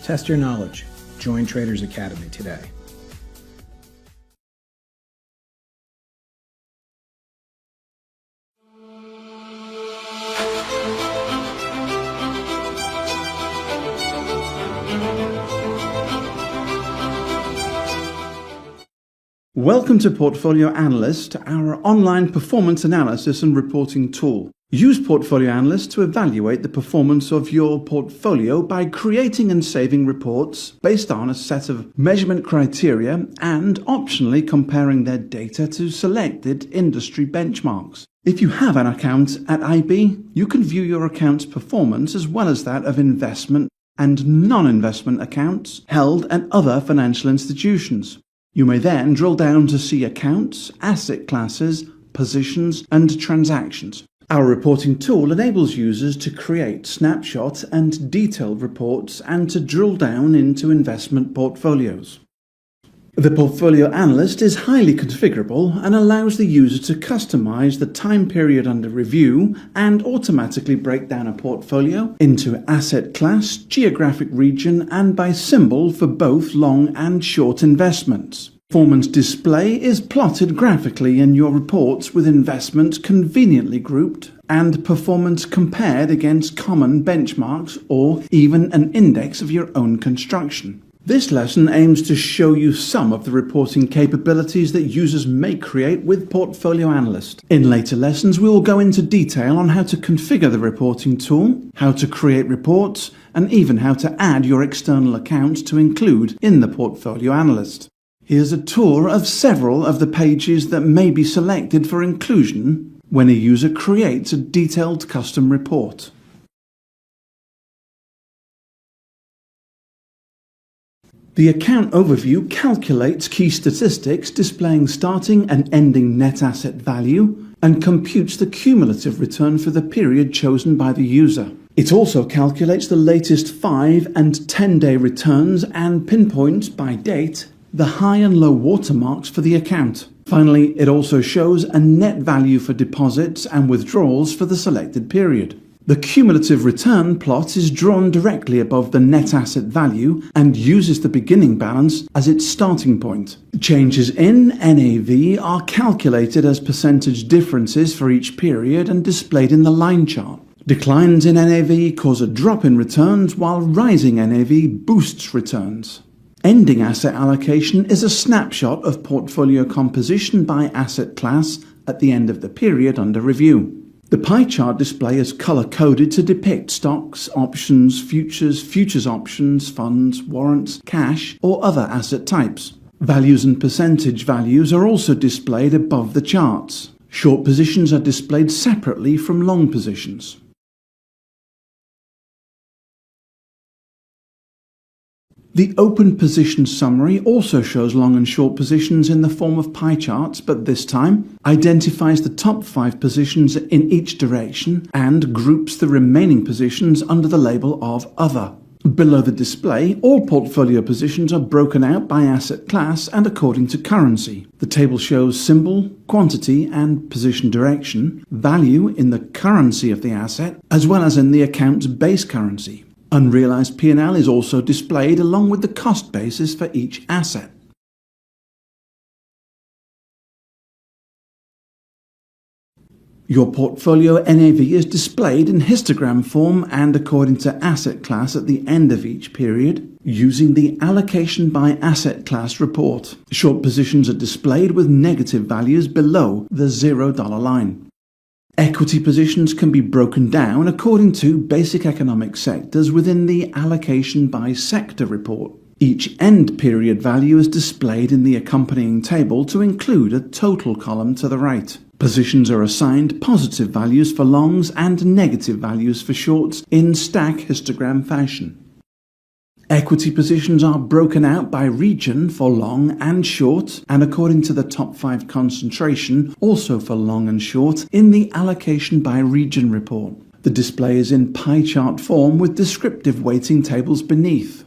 Test your knowledge. Join Traders Academy today. Welcome to PortfolioAnalyst, our online performance analysis and reporting tool. Use PortfolioAnalyst to evaluate the performance of your portfolio by creating and saving reports based on a set of measurement criteria and optionally comparing their data to selected industry benchmarks. If you have an account at IB, you can view your account's performance as well as that of investment and non-investment accounts held at other financial institutions. You may then drill down to see accounts, asset classes, positions, and transactions. Our reporting tool enables users to create snapshot and detailed reports and to drill down into investment portfolios. The Portfolio Analyst is highly configurable and allows the user to customize the time period under review and automatically break down a portfolio into asset class, geographic region, and by symbol for both long and short investments. Performance display is plotted graphically in your reports with investments conveniently grouped and performance compared against common benchmarks or even an index of your own construction. This lesson aims to show you some of the reporting capabilities that users may create with PortfolioAnalyst. In later lessons, we will go into detail on how to configure the reporting tool, how to create reports, and even how to add your external accounts to include in the PortfolioAnalyst. Here's a tour of several of the pages that may be selected for inclusion when a user creates a detailed custom report. The account overview calculates key statistics displaying starting and ending net asset value and computes the cumulative return for the period chosen by the user. It also calculates the latest 5 and 10-day returns and pinpoints by date the high and low watermarks for the account. Finally, it also shows a net value for deposits and withdrawals for the selected period. The cumulative return plot is drawn directly above the net asset value and uses the beginning balance as its starting point. Changes in NAV are calculated as percentage differences for each period and displayed in the line chart. Declines in NAV cause a drop in returns, while rising NAV boosts returns. Ending asset allocation is a snapshot of portfolio composition by asset class at the end of the period under review. The pie chart display is color-coded to depict stocks, options, futures options, funds, warrants, cash, or other asset types. Values and percentage values are also displayed above the charts. Short positions are displayed separately from long positions. The open position summary also shows long and short positions in the form of pie charts, but this time identifies the top 5 positions in each direction and groups the remaining positions under the label of Other. Below the display, all portfolio positions are broken out by asset class and according to currency. The table shows symbol, quantity, and position direction, value in the currency of the asset, as well as in the account's base currency. Unrealized P&L is also displayed along with the cost basis for each asset. Your portfolio NAV is displayed in histogram form and according to asset class at the end of each period using the allocation by asset class report. Short positions are displayed with negative values below the $0 line. Equity positions can be broken down according to basic economic sectors within the allocation by sector report. Each end period value is displayed in the accompanying table to include a total column to the right. Positions are assigned positive values for longs and negative values for shorts in stack histogram fashion. Equity positions are broken out by region for long and short, and according to the top 5 concentration, also for long and short, in the allocation by region report. The display is in pie chart form with descriptive weighting tables beneath.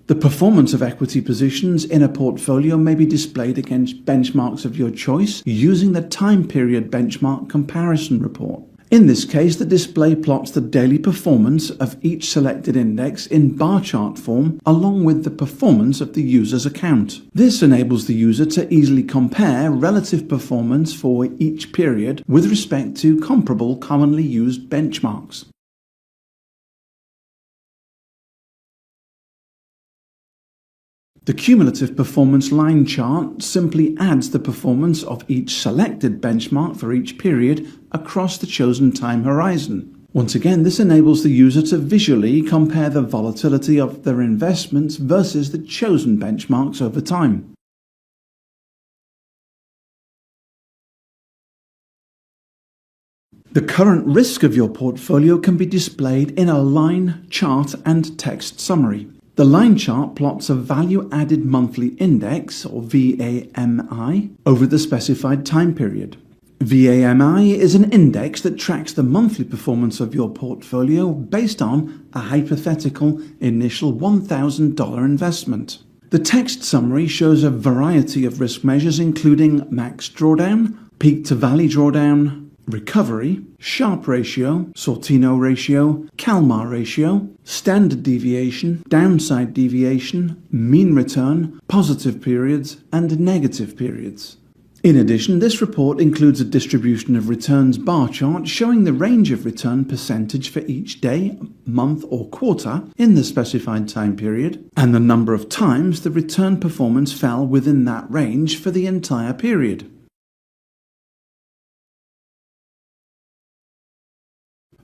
The performance of equity positions in a portfolio may be displayed against benchmarks of your choice using the time period benchmark comparison report. In this case, the display plots the daily performance of each selected index in bar chart form along with the performance of the user's account. This enables the user to easily compare relative performance for each period with respect to comparable commonly used benchmarks. The cumulative performance line chart simply adds the performance of each selected benchmark for each period across the chosen time horizon. Once again, this enables the user to visually compare the volatility of their investments versus the chosen benchmarks over time. The current risk of your portfolio can be displayed in a line, chart, and text summary. The line chart plots a value-added monthly index, or VAMI, over the specified time period. VAMI is an index that tracks the monthly performance of your portfolio based on a hypothetical initial $1,000 investment. The text summary shows a variety of risk measures including max drawdown, peak-to-valley drawdown, recovery, Sharpe ratio, Sortino ratio, Kalmar ratio, standard deviation, downside deviation, mean return, positive periods, and negative periods. In addition, this report includes a distribution of returns bar chart showing the range of return percentage for each day, month, or quarter in the specified time period, and the number of times the return performance fell within that range for the entire period.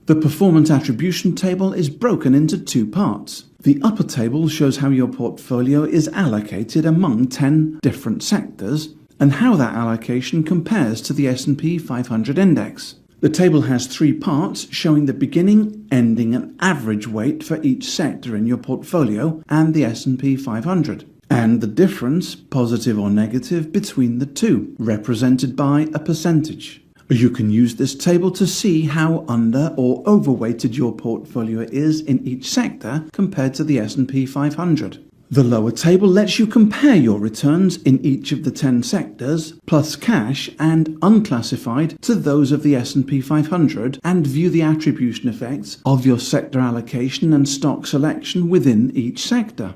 The performance attribution table is broken into two parts. The upper table shows how your portfolio is allocated among 10 different sectors and how that allocation compares to the S&P 500 index. The table has three parts showing the beginning, ending, and average weight for each sector in your portfolio and the S&P 500, and the difference, positive or negative, between the two, represented by a percentage. You can use this table to see how under or overweighted your portfolio is in each sector compared to the S&P 500. The lower table lets you compare your returns in each of the 10 sectors, plus cash and unclassified, to those of the S&P 500 and view the attribution effects of your sector allocation and stock selection within each sector.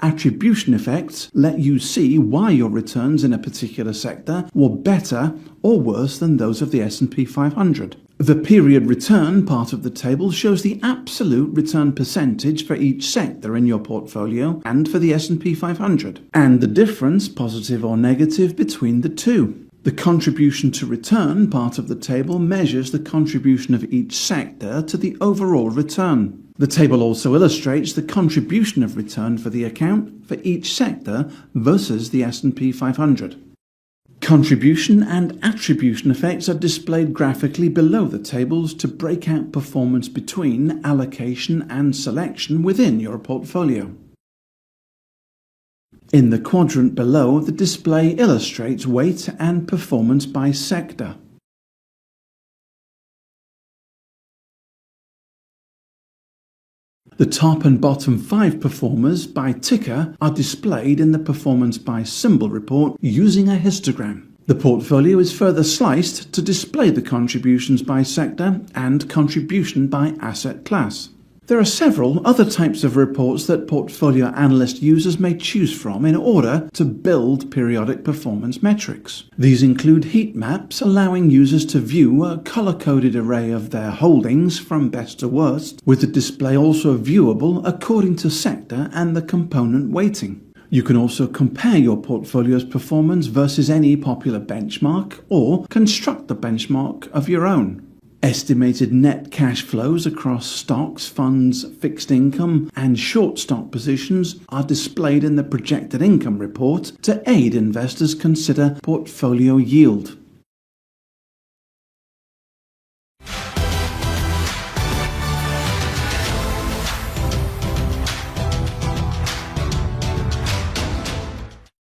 Attribution effects let you see why your returns in a particular sector were better or worse than those of the S&P 500. The period return part of the table shows the absolute return percentage for each sector in your portfolio and for the S&P 500, and the difference, positive or negative, between the two. The contribution to return part of the table measures the contribution of each sector to the overall return. The table also illustrates the contribution of return for the account for each sector versus the S&P 500. Contribution and attribution effects are displayed graphically below the tables to break out performance between allocation and selection within your portfolio. In the quadrant below, the display illustrates weight and performance by sector. The top and bottom 5 performers by ticker are displayed in the performance by symbol report using a histogram. The portfolio is further sliced to display the contributions by sector and contribution by asset class. There are several other types of reports that PortfolioAnalyst users may choose from in order to build periodic performance metrics. These include heat maps, allowing users to view a color-coded array of their holdings from best to worst, with the display also viewable according to sector and the component weighting. You can also compare your portfolio's performance versus any popular benchmark or construct a benchmark of your own. Estimated net cash flows across stocks, funds, fixed income, and short stock positions are displayed in the projected income report to aid investors consider portfolio yield.